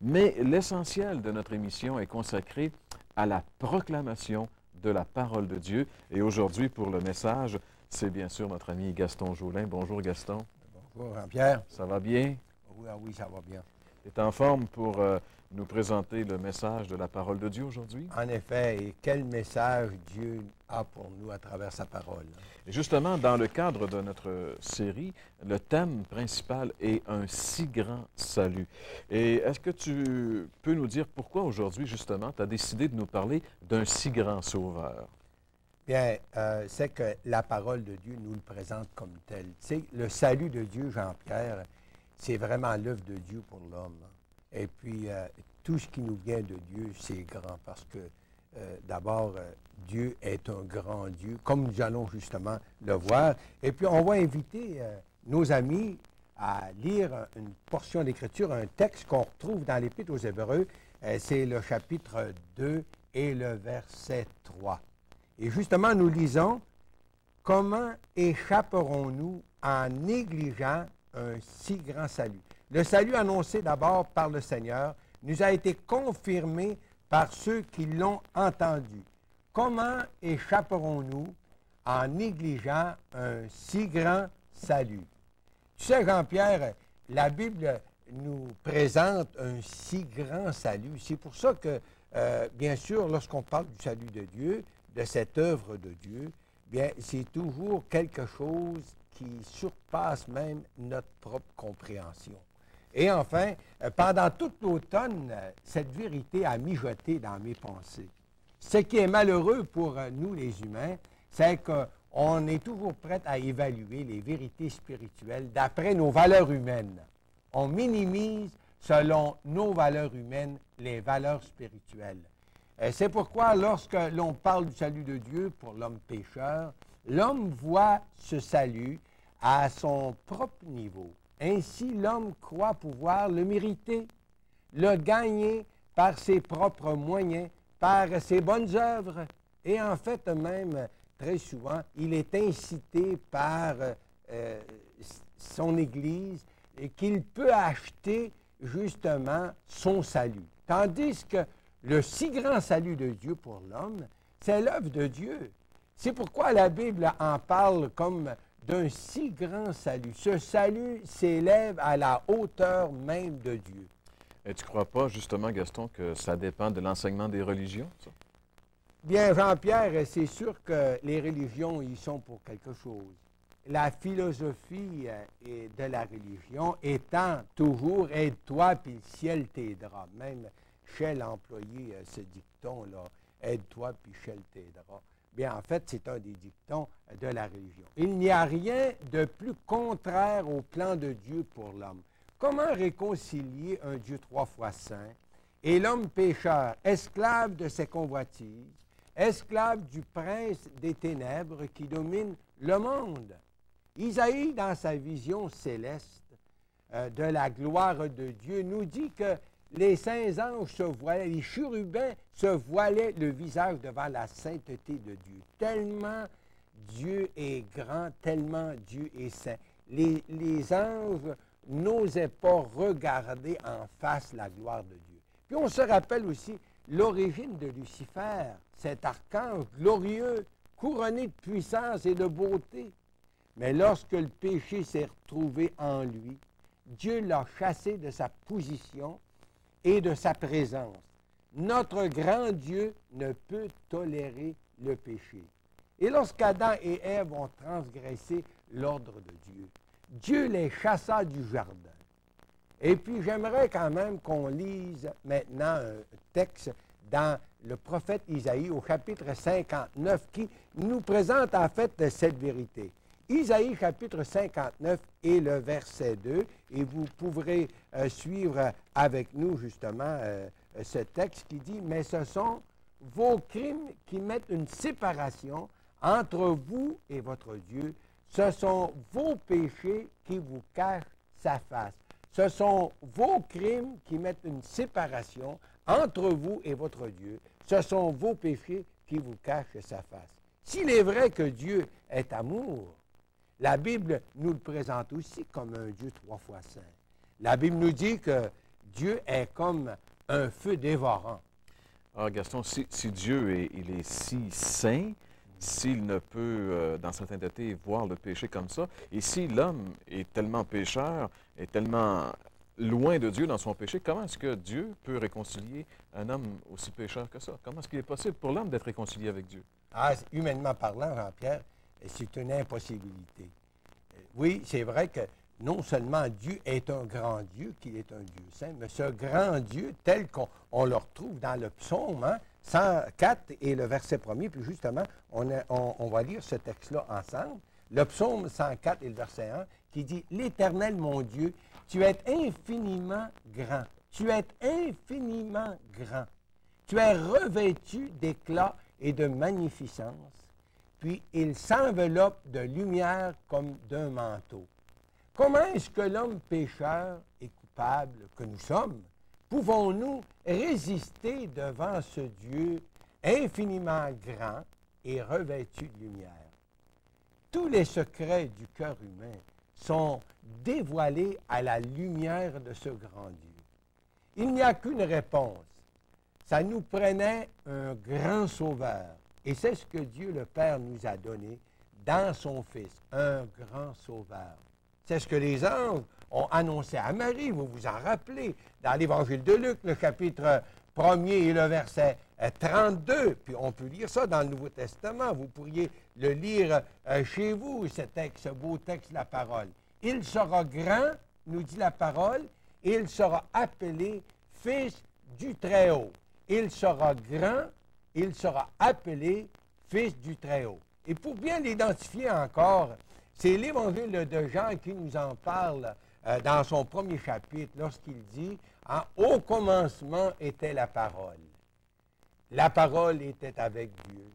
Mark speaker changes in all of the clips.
Speaker 1: Mais l'essentiel de notre émission est consacré à la proclamation de la parole de Dieu. Et aujourd'hui, pour le message, c'est bien sûr notre ami Gaston Joulin. Bonjour Gaston.
Speaker 2: Bonjour Jean-Pierre.
Speaker 1: Ça va bien?
Speaker 2: Oui, ça va bien.
Speaker 1: Tu es en forme pour nous présenter le message de la parole de Dieu aujourd'hui?
Speaker 2: En effet, et quel message Dieu a pour nous à travers sa parole.
Speaker 1: Et justement, dans le cadre de notre série, le thème principal est un si grand salut. Et est-ce que tu peux nous dire pourquoi aujourd'hui, justement, tu as décidé de nous parler d'un si grand sauveur?
Speaker 2: Bien, c'est que la parole de Dieu nous le présente comme tel. Tu sais, le salut de Dieu, Jean-Pierre, c'est vraiment l'œuvre de Dieu pour l'homme. Et puis, tout ce qui nous vient de Dieu, c'est grand parce que, d'abord, Dieu est un grand Dieu, comme nous allons justement le voir. Et puis, on va inviter nos amis à lire une portion d'Écriture, un texte qu'on retrouve dans l'Épître aux Hébreux. C'est le chapitre 2 et le verset 3. Et justement, nous lisons « Comment échapperons-nous en négligeant un si grand salut? » Le salut annoncé d'abord par le Seigneur nous a été confirmé par ceux qui l'ont entendu. Comment échapperons-nous en négligeant un si grand salut? Tu sais, Jean-Pierre, la Bible nous présente un si grand salut. C'est pour ça que, bien sûr, lorsqu'on parle du salut de Dieu, de cette œuvre de Dieu, bien, c'est toujours quelque chose qui surpasse même notre propre compréhension. Et enfin, pendant tout l'automne, cette vérité a mijoté dans mes pensées. Ce qui est malheureux pour nous les humains, c'est qu'on est toujours prêt à évaluer les vérités spirituelles d'après nos valeurs humaines. On minimise, selon nos valeurs humaines, les valeurs spirituelles. C'est pourquoi, lorsque l'on parle du salut de Dieu pour l'homme pécheur, l'homme voit ce salut à son propre niveau. Ainsi, l'homme croit pouvoir le mériter, le gagner par ses propres moyens, par ses bonnes œuvres. Et en fait, même, très souvent, il est incité par son Église qu'il peut acheter justement son salut. Tandis que le si grand salut de Dieu pour l'homme, c'est l'œuvre de Dieu. C'est pourquoi la Bible en parle comme d'un si grand salut. Ce salut s'élève à la hauteur même de Dieu.
Speaker 1: Et tu ne crois pas, justement, Gaston, que ça dépend de l'enseignement des religions, ça?
Speaker 2: Bien, Jean-Pierre, c'est sûr que les religions y sont pour quelque chose. La philosophie de la religion étant toujours « aide-toi, puis le ciel t'aidera ». Même Shell a employé ce dicton-là, « aide-toi, puis Shell t'aidera ». Bien, en fait, c'est un des dictons de la religion. Il n'y a rien de plus contraire au plan de Dieu pour l'homme. Comment réconcilier un Dieu 3 fois saint et l'homme pécheur, esclave de ses convoitises, esclave du prince des ténèbres qui domine le monde? Isaïe, dans sa vision céleste de la gloire de Dieu, nous dit que les saints anges se voilaient, les chérubins se voilaient le visage devant la sainteté de Dieu. Tellement Dieu est grand, tellement Dieu est saint. Les anges n'osaient pas regarder en face la gloire de Dieu. Puis on se rappelle aussi l'origine de Lucifer, cet archange glorieux, couronné de puissance et de beauté. Mais lorsque le péché s'est retrouvé en lui, Dieu l'a chassé de sa position et de sa présence. Notre grand Dieu ne peut tolérer le péché. Et lorsqu'Adam et Ève ont transgressé l'ordre de Dieu, Dieu les chassa du jardin. Et puis j'aimerais quand même qu'on lise maintenant un texte dans le prophète Isaïe au chapitre 59 qui nous présente en fait cette vérité. Isaïe chapitre 59 et le verset 2, et vous pourrez suivre avec nous justement ce texte qui dit « Mais ce sont vos crimes qui mettent une séparation entre vous et votre Dieu. Ce sont vos péchés qui vous cachent sa face. Ce sont vos crimes qui mettent une séparation entre vous et votre Dieu. Ce sont vos péchés qui vous cachent sa face. » S'il est vrai que Dieu est amour, la Bible nous le présente aussi comme un Dieu 3 fois saint. La Bible nous dit que Dieu est comme un feu dévorant.
Speaker 1: Alors, Gaston, si Dieu il est si saint, s'il ne peut, dans sa sainteté, voir le péché comme ça, et si l'homme est tellement pécheur, est tellement loin de Dieu dans son péché, comment est-ce que Dieu peut réconcilier un homme aussi pécheur que ça? Comment est-ce qu'il est possible pour l'homme d'être réconcilié avec Dieu?
Speaker 2: Ah, humainement parlant, Jean-Pierre, c'est une impossibilité. Oui, c'est vrai que non seulement Dieu est un grand Dieu, qu'il est un Dieu saint, mais ce grand Dieu, tel qu'on le retrouve dans le psaume 104 et le verset 1er, puis justement, on va lire ce texte-là ensemble. Le psaume 104 et le verset 1 qui dit « L'Éternel, mon Dieu, tu es infiniment grand. Tu es infiniment grand. Tu es revêtu d'éclat et de magnificence. Puis il s'enveloppe de lumière comme d'un manteau. » Comment est-ce que l'homme pécheur et coupable que nous sommes, pouvons-nous résister devant ce Dieu infiniment grand et revêtu de lumière? Tous les secrets du cœur humain sont dévoilés à la lumière de ce grand Dieu. Il n'y a qu'une réponse. Ça nous prenait un grand sauveur. Et c'est ce que Dieu le Père nous a donné dans son Fils, un grand sauveur. C'est ce que les anges ont annoncé à Marie, vous vous en rappelez, dans l'Évangile de Luc, le chapitre 1er et le verset 32. Puis on peut lire ça dans le Nouveau Testament. Vous pourriez le lire chez vous, ce beau texte de la parole. Il sera grand, nous dit la parole, et il sera appelé Fils du Très-Haut. Il sera grand, il sera appelé Fils du Très-Haut. Et pour bien l'identifier encore, c'est l'Évangile de Jean qui nous en parle dans son premier chapitre, lorsqu'il dit « Au commencement était la parole. La parole était avec Dieu. »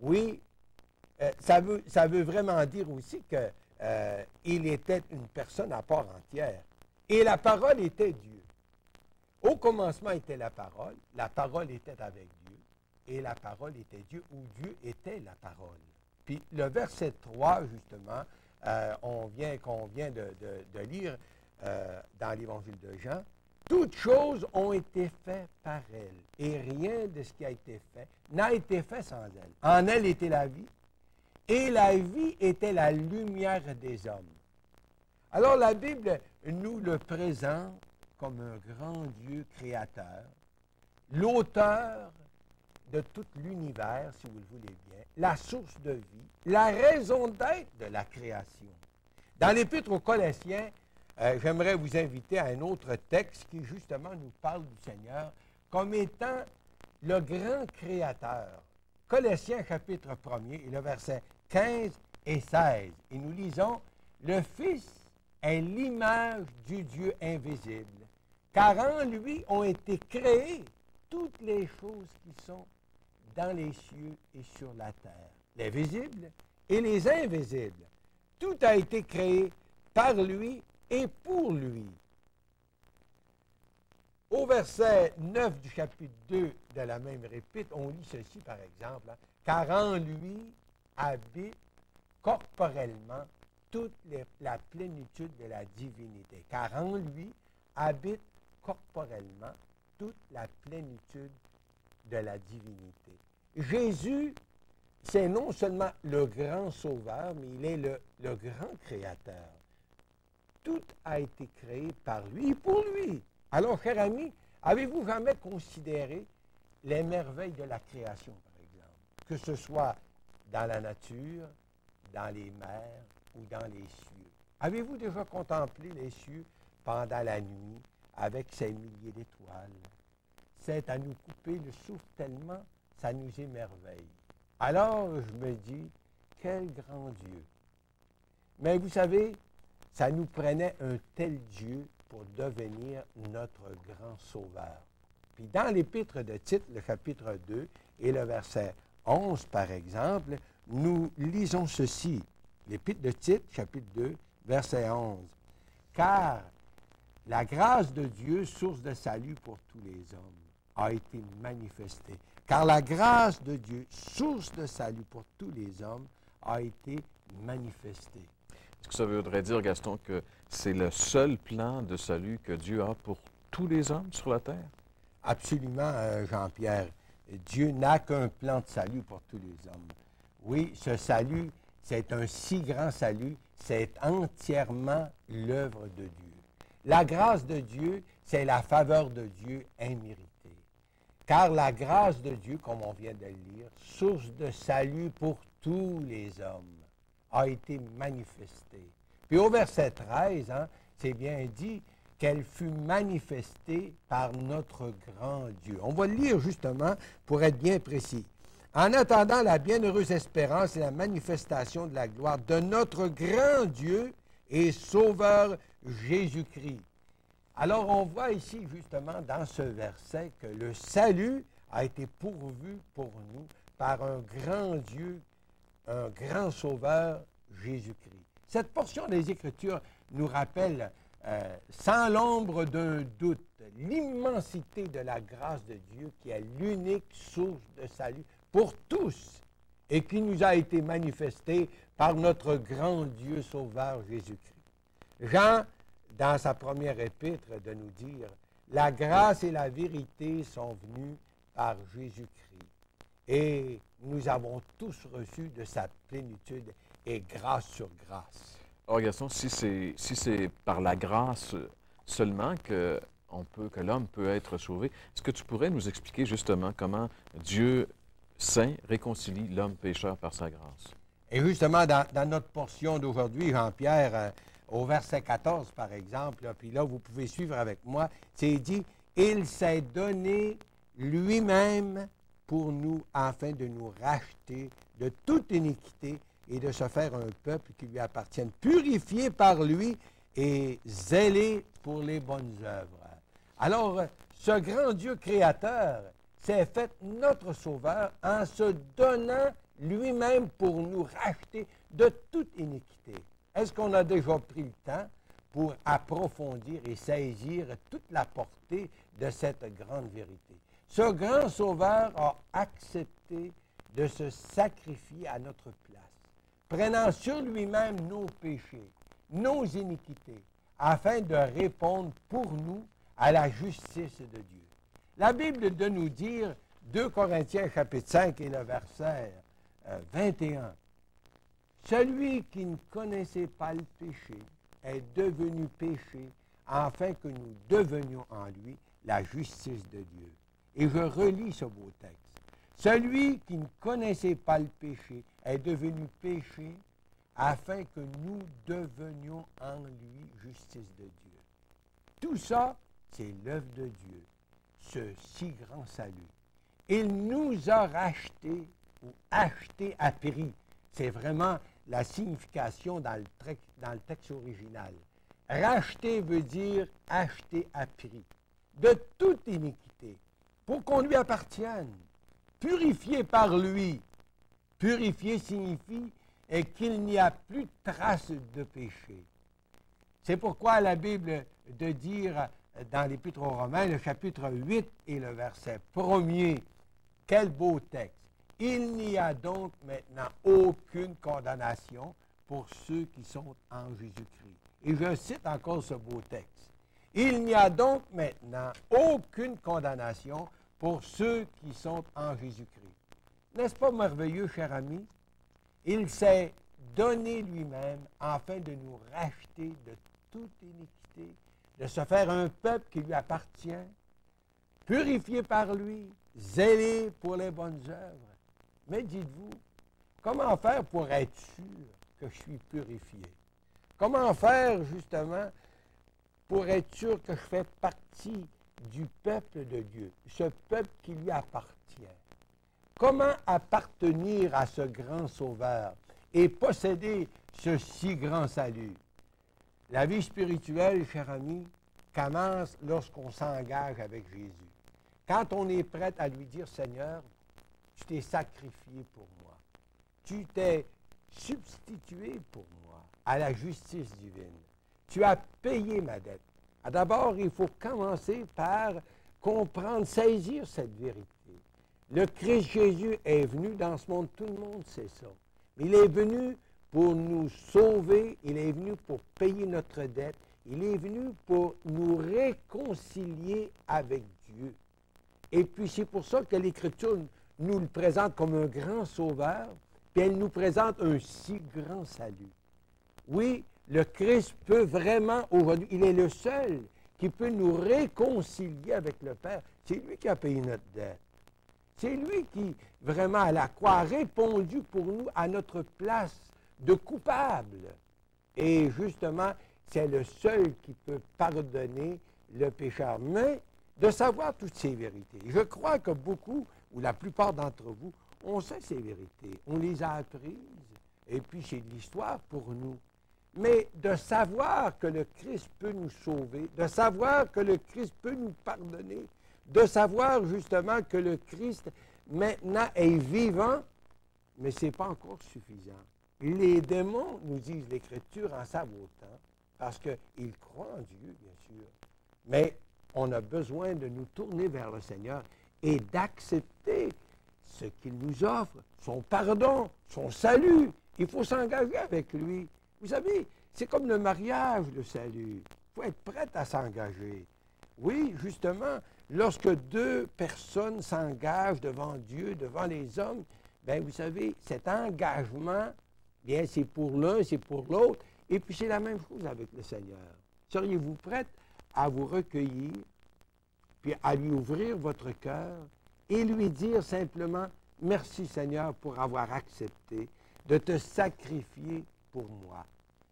Speaker 2: Oui, ça veut vraiment dire aussi qu'il était une personne à part entière. Et la parole était Dieu. Au commencement était la parole était avec Dieu, et la parole était Dieu, ou Dieu était la parole. Puis le verset 3, justement, qu'on vient de lire dans l'Évangile de Jean, « Toutes choses ont été faites par elle, et rien de ce qui a été fait n'a été fait sans elle. En elle était la vie, et la vie était la lumière des hommes. » Alors la Bible nous le présente comme un grand Dieu créateur, l'auteur de tout l'univers, si vous le voulez bien, la source de vie, la raison d'être de la création. Dans l'Épître aux Colossiens, j'aimerais vous inviter à un autre texte qui, justement, nous parle du Seigneur comme étant le grand créateur. Colossiens, chapitre 1er, et le verset 15 et 16. Et nous lisons, « Le Fils est l'image du Dieu invisible, car en lui ont été créées toutes les choses qui sont dans les cieux et sur la terre, les visibles et les invisibles. Tout a été créé par lui et pour lui. » Au verset 9 du chapitre 2 de la même épître, on lit ceci par exemple, « Car en lui habite corporellement toute la plénitude de la divinité. » Car en lui habite corporellement toute la plénitude de la divinité. Jésus, c'est non seulement le grand sauveur, mais il est le grand créateur. Tout a été créé par lui et pour lui. Alors, chers amis, avez-vous jamais considéré les merveilles de la création, par exemple, que ce soit dans la nature, dans les mers ou dans les cieux? Avez-vous déjà contemplé les cieux pendant la nuit avec ses milliers d'étoiles? C'est à nous couper le souffle tellement ça nous émerveille. Alors, je me dis, quel grand Dieu! Mais vous savez, ça nous prenait un tel Dieu pour devenir notre grand sauveur. Puis dans l'Épître de Tite, le chapitre 2 et le verset 11, par exemple, nous lisons ceci. L'Épître de Tite, chapitre 2, verset 11. « Car la grâce de Dieu, source de salut pour tous les hommes, a été manifestée. » Car la grâce de Dieu, source de salut pour tous les hommes, a été manifestée.
Speaker 1: Est-ce que ça voudrait dire, Gaston, que c'est le seul plan de salut que Dieu a pour tous les hommes sur la terre?
Speaker 2: Absolument, Jean-Pierre. Dieu n'a qu'un plan de salut pour tous les hommes. Oui, ce salut, c'est un si grand salut, c'est entièrement l'œuvre de Dieu. La grâce de Dieu, c'est la faveur de Dieu imméritée. Car la grâce de Dieu, comme on vient de le lire, source de salut pour tous les hommes, a été manifestée. Puis au verset 13, c'est bien dit qu'elle fut manifestée par notre grand Dieu. On va le lire justement pour être bien précis. En attendant la bienheureuse espérance et la manifestation de la gloire de notre grand Dieu et Sauveur Jésus-Christ. Alors, on voit ici, justement, dans ce verset, que le salut a été pourvu pour nous par un grand Dieu, un grand Sauveur, Jésus-Christ. Cette portion des Écritures nous rappelle, sans l'ombre d'un doute, l'immensité de la grâce de Dieu qui est l'unique source de salut pour tous et qui nous a été manifestée par notre grand Dieu Sauveur, Jésus-Christ. Jean, dans sa première épître, de nous dire « La grâce et la vérité sont venues par Jésus-Christ. Et nous avons tous reçu de sa plénitude et grâce sur grâce. »
Speaker 1: Or, Gaston, si c'est par la grâce seulement que l'homme peut être sauvé, est-ce que tu pourrais nous expliquer justement comment Dieu saint réconcilie l'homme pécheur par sa grâce?
Speaker 2: Et justement, dans notre portion d'aujourd'hui, Jean-Pierre, au verset 14, par exemple, puis là, vous pouvez suivre avec moi, c'est dit « Il s'est donné lui-même pour nous, afin de nous racheter de toute iniquité et de se faire un peuple qui lui appartienne, purifié par lui et zélé pour les bonnes œuvres. » Alors, ce grand Dieu créateur s'est fait notre sauveur en se donnant lui-même pour nous racheter de toute iniquité. Est-ce qu'on a déjà pris le temps pour approfondir et saisir toute la portée de cette grande vérité? Ce grand Sauveur a accepté de se sacrifier à notre place, prenant sur lui-même nos péchés, nos iniquités, afin de répondre pour nous à la justice de Dieu. La Bible de nous dire, 2 Corinthiens chapitre 5 et le verset 21, « Celui qui ne connaissait pas le péché est devenu péché, afin que nous devenions en lui la justice de Dieu. » Et je relis ce beau texte. « Celui qui ne connaissait pas le péché est devenu péché, afin que nous devenions en lui justice de Dieu. » Tout ça, c'est l'œuvre de Dieu, ce si grand salut. Il nous a rachetés ou achetés à prix. C'est vraiment la signification dans le texte original. Racheter veut dire acheter à prix, de toute iniquité, pour qu'on lui appartienne, purifié par lui. Purifier signifie qu'il n'y a plus de trace de péché. C'est pourquoi la Bible de dire dans l'Épître aux Romains, le chapitre 8 et le verset 1er, quel beau texte. Il n'y a donc maintenant aucune condamnation pour ceux qui sont en Jésus-Christ. Et je cite encore ce beau texte. Il n'y a donc maintenant aucune condamnation pour ceux qui sont en Jésus-Christ. N'est-ce pas merveilleux, cher ami? Il s'est donné lui-même afin de nous racheter de toute iniquité, de se faire un peuple qui lui appartient, purifié par lui, zélé pour les bonnes œuvres. Mais dites-vous, comment faire pour être sûr que je suis purifié? Comment faire, justement, pour être sûr que je fais partie du peuple de Dieu, ce peuple qui lui appartient? Comment appartenir à ce grand Sauveur et posséder ce si grand salut? La vie spirituelle, cher ami, commence lorsqu'on s'engage avec Jésus. Quand on est prêt à lui dire, Seigneur, tu t'es sacrifié pour moi. Tu t'es substitué pour moi à la justice divine. Tu as payé ma dette. D'abord, il faut commencer par comprendre, saisir cette vérité. Le Christ Jésus est venu dans ce monde, tout le monde sait ça. Mais il est venu pour nous sauver, il est venu pour payer notre dette, il est venu pour nous réconcilier avec Dieu. Et puis c'est pour ça que l'Écriture nous le présente comme un grand sauveur, puis elle nous présente un si grand salut. Oui, le Christ peut vraiment, aujourd'hui, il est le seul qui peut nous réconcilier avec le Père. C'est lui qui a payé notre dette. C'est lui qui, vraiment, à la croix, a répondu pour nous à notre place de coupable. Et justement, c'est le seul qui peut pardonner le pécheur. Mais de savoir toutes ces vérités. Je crois que beaucoup, ou la plupart d'entre vous, on sait ces vérités. On les a apprises. Et puis, c'est de l'histoire pour nous. Mais de savoir que le Christ peut nous sauver, de savoir que le Christ peut nous pardonner, de savoir justement que le Christ maintenant est vivant, mais ce n'est pas encore suffisant. Les démons, nous disent l'Écriture, en savent autant, parce qu'ils croient en Dieu, bien sûr. Mais on a besoin de nous tourner vers le Seigneur et d'accepter ce qu'il nous offre, son pardon, son salut. Il faut s'engager avec lui. Vous savez, c'est comme le mariage, le salut. Il faut être prêt à s'engager. Oui, justement, lorsque deux personnes s'engagent devant Dieu, devant les hommes, bien, vous savez, cet engagement, bien, c'est pour l'un, c'est pour l'autre. Et puis, c'est la même chose avec le Seigneur. Seriez-vous prête à vous recueillir, puis à lui ouvrir votre cœur et lui dire simplement, merci Seigneur pour avoir accepté de te sacrifier pour moi.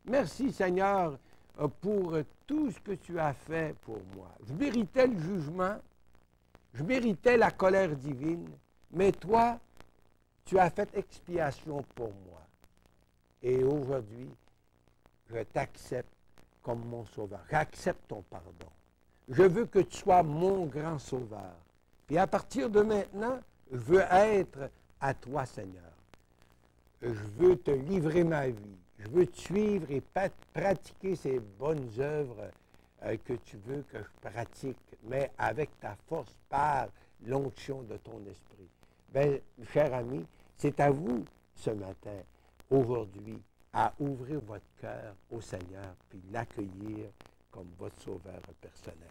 Speaker 2: Merci Seigneur pour tout ce que tu as fait pour moi. Je méritais le jugement, je méritais la colère divine, mais toi, tu as fait expiation pour moi. Et aujourd'hui, je t'accepte comme mon sauveur. J'accepte ton pardon. Je veux que tu sois mon grand sauveur. Et à partir de maintenant, je veux être à toi, Seigneur. Je veux te livrer ma vie. Je veux te suivre et pratiquer ces bonnes œuvres que tu veux que je pratique, mais avec ta force par l'onction de ton esprit. Bien, cher ami, c'est à vous ce matin, aujourd'hui, à ouvrir votre cœur au Seigneur puis l'accueillir comme votre sauveur personnel.